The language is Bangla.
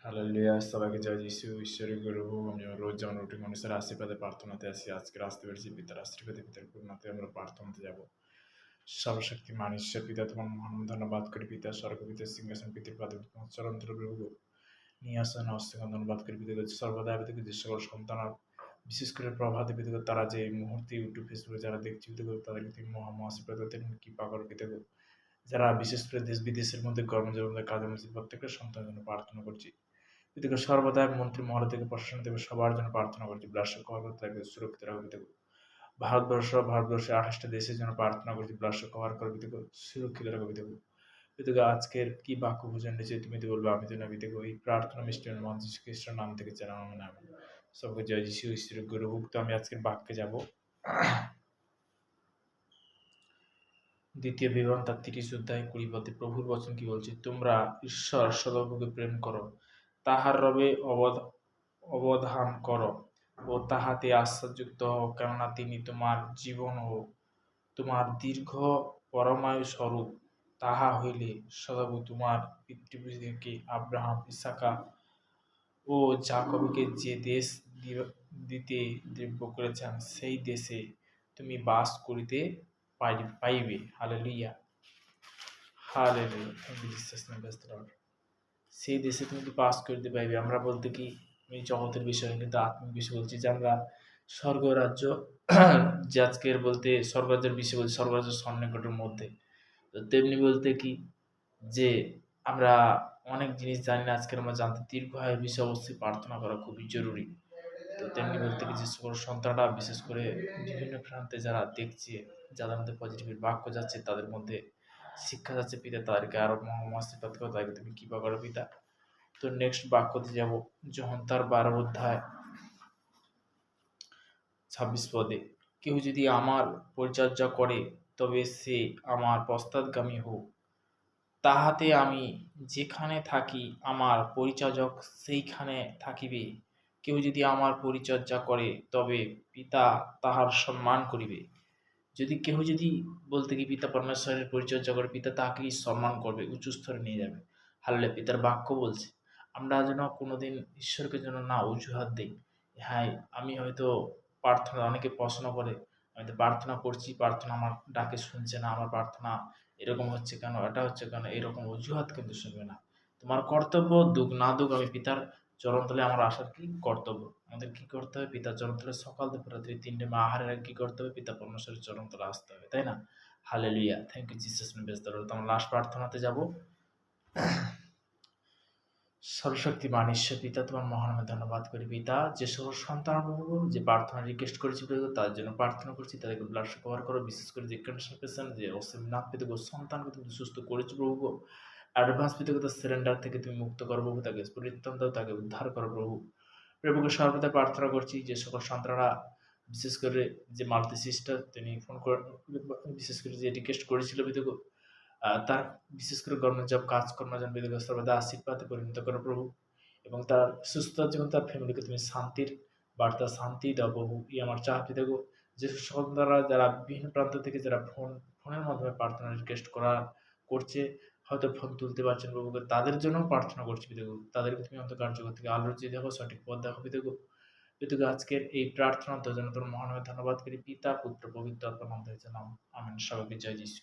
হালেলুয়া! সবাইকে জয় যিশু। ঈশ্বরের গৌরব হোক। আমি আমার রোজ যেমন রুটিন অনুসারে আশীর্বাদে প্রার্থনাতে আসি। আজকে আসতে পেরেছি পিতার আশীর্বাদে, পিতার করুণাতে আমরা প্রার্থনাতে যাব। সর্বশক্তিমান ঈশ্বর পিতা, তোমার মহান ধন্যবাদ করি পিতা। স্বর্গপিতার সিংহাসন পিতার পাদে তোমার চরণ তলে প্রভু নিয়ে আসেন অস্তিক ধন্যবাদ করি পিতা। সর্বদা পিতাকে যে সকল সন্তান, বিশেষ করে প্রভাতে পিতাকে তারা যে এই মুহূর্তে ইউটিউব ফেসবুকে যারা দেখছি পিতাকে তাদেরকে তুমি আশীর্বাদ তুমি কৃপা করো পিতাকে। যারা বিশেষ করে দেশ বিদেশের মধ্যে কর্মজীবনের কাজের মধ্যে প্রত্যেকের সন্তানের জন্য প্রার্থনা করছি। এদিকে সর্বদা মন্ত্রী মহল থেকে প্রশাসন থেকে সবার জন্য প্রার্থনা করছি। ব্লাস্ট কভার তাকে সুরক্ষিত রাখবে দেখো। ভারতবর্ষের 28টা দেশের জন্য প্রার্থনা করছি। ব্লাস্ট কভার করবে দেখো, সুরক্ষিত রাখবে দেখো। এদিকে আজকের কি বাক্য ভোজন নিয়েছে তুমি তো বলবে, আমি তো নবী দেখো। এই প্রার্থনা মিষ্টি মহান যীশু খ্রিস্টের নাম থেকে জানানো মানে আমি সবকে জয় যীশু ঈশ্বরের গুরু হোক। তো আমি আজকের বাক্যে যাব। দ্বিতীয় বিবরণ তার 30 অধ্যায় 20 পদে প্রভুর বচন কি বলছে? তোমরা ঈশ্বর সদাপ্রভুকে প্রেম করো, তাহার রবে অবধান করো ও তাহাতে আশ্বাসযুক্ত হও, কেননা তিনি তোমার জীবন ও তোমার দীর্ঘ পরমায়ু স্বরূপ। তাহা হইলে সদাপ্রভু তোমার পিতৃপুরুষদিগকে আব্রাহাম, ইসাকা ও যাকবকে যে দেশ দিতে দ্রব্য করেছেন, সেই দেশে তুমি বাস করিতে পাইবে। Hallelujah! Hallelujah! Thank you Jesus name, praise the Lord. সেই দেশে তুমি বাস করিতে পাইবে। আমরা বলতে কি এই জগতের বিষয়, কিন্তু আত্মিক বিষয় বলছি যে আমরা স্বর্গ রাজ্য যে আজকের বলতে স্বর্গরাজ্যের বিষয় বলছি, স্বর্গরাজ্য সন্নিকটের মধ্যে। তো তেমনি বলতে কি যে আমরা অনেক জিনিস জানি না, আজকের আমরা জানতে দীর্ঘ আয়ের বিষয়ে অবশ্যই প্রার্থনা করা খুবই জরুরি। তো তেমনি বলতে কি যে সকল সন্তানরা বিশেষ করে বিভিন্ন প্রান্তে যারা দেখছে, যাদের মধ্যে পজিটিভের বাক্য যাচ্ছে, তাদের মধ্যে শিক্ষা যাচ্ছে পিতা, তাদেরকে আরো মহামাস্তিপাত করে তাদেরকে তুমি কৃপা করো পিতা। তো নেক্সট বাক্যতে যাব, যখন তার 12 অধ্যায় 26 পদে, কেউ যদি আমার পরিচর্যা করে তবে সে আমার পশ্চাৎগামী হোক, তাহাতে আমি যেখানে থাকি আমার পরিচারক সেইখানে থাকিবে। কেউ যদি আমার পরিচর্যা করে তবে পিতা তাহার সম্মান করিবে। কেউ যদি বলতে কি পিতা পরমেশ্বরের পরিচর্যা করে, পিতা তাকেই সম্মান করবে, উঁচু স্তরে নিয়ে যাবে। হালেলুয়া! পিতার বাক্য বলছে আমরা যেন কোনোদিন ঈশ্বরকে যেন না অজুহাত দেই। হ্যাঁ, আমি হয়তো প্রার্থনা, অনেকে প্রশ্ন করে আমি তো প্রার্থনা করছি, প্রার্থনা আমার ডাকে শুনছে না, আমার প্রার্থনা এরকম হচ্ছে কেন, এটা হচ্ছে কেন, এরকম অজুহাত কিন্তু শুনবে না। তোমার কর্তব্য দুঃখ না দুঃখ, আমি পিতার চরণতলে আমার আসার কি কর্তব্য। আমাদের কি করতে হবে? পিতার চরণতলে সকাল দুপুর রাত্রি 3 টাইম আহারের আগে কি করতে হবে? পিতা পরমেশ্বরের চরণতলে আসতে হবে, তাই না? Hallelujah! Thank you Jesus name, praise the Lord. তো আমরা লাস্ট প্রার্থনাতে যাব। সর্বশক্তিমান ঈশ্বর পিতা, তোমার মহানামে ধন্যবাদ করি পিতা, যে সকল সন্তান প্রভু যে প্রার্থনা রিকোয়েস্ট করেছি প্রভু, তার জন্য প্রার্থনা করছি, তাদেরকে ব্লাড কভার করো। বিশেষ করে যে ক্যান্সার পেশেন্ট, যে অসীমনাথ পেতে সন্তানকে তুমি সুস্থ করেছো প্রভু, অ্যাডভান্স পেতে সিলিন্ডার থেকে তুমি মুক্ত করো প্রভু, তাকে পরিত্রাণ দাও, তাকে উদ্ধার করো প্রভু। প্রভুকে সর্বদা প্রার্থনা করছি যে সকল সন্তানরা, বিশেষ করে যে মালতি সিস্টার তিনি ফোন করে বিশেষ করে যে রিকোয়েস্ট করেছিল বিধু, তার বিশেষ করে গভর্নমেন্ট জব কাজকর্ম যেন বিধুকে সর্বদা আশীর্বাদে পরিণত করো প্রভু, এবং তার সুস্থতার জীবন, তার ফ্যামিলিকে তুমি শান্তির বার্তা, শান্তি দাও প্রভু। আমার চাহাতে দেখো যে সন্তানরা যারা বিভিন্ন প্রান্ত থেকে যারা ফোনের মাধ্যমে প্রার্থনা রিকোয়েস্ট করছে, হয়তো ফোন তুলতে পারছেন প্রভু, তাদের জন্য প্রার্থনা করছি পিতাগো। তাদেরকে তুমি অন্ধকার জগৎ থেকে আলোর যে দেখো, সঠিক পথ দেখো পিতাগো। পিতাগো আজকের এই প্রার্থনা তো যেন তোর মহানামে ধন্যবাদ করি পিতা, পুত্র, পবিত্র আত্মার নাম থেকে জানাও। আমেন। সবাইকে জয় যিশু।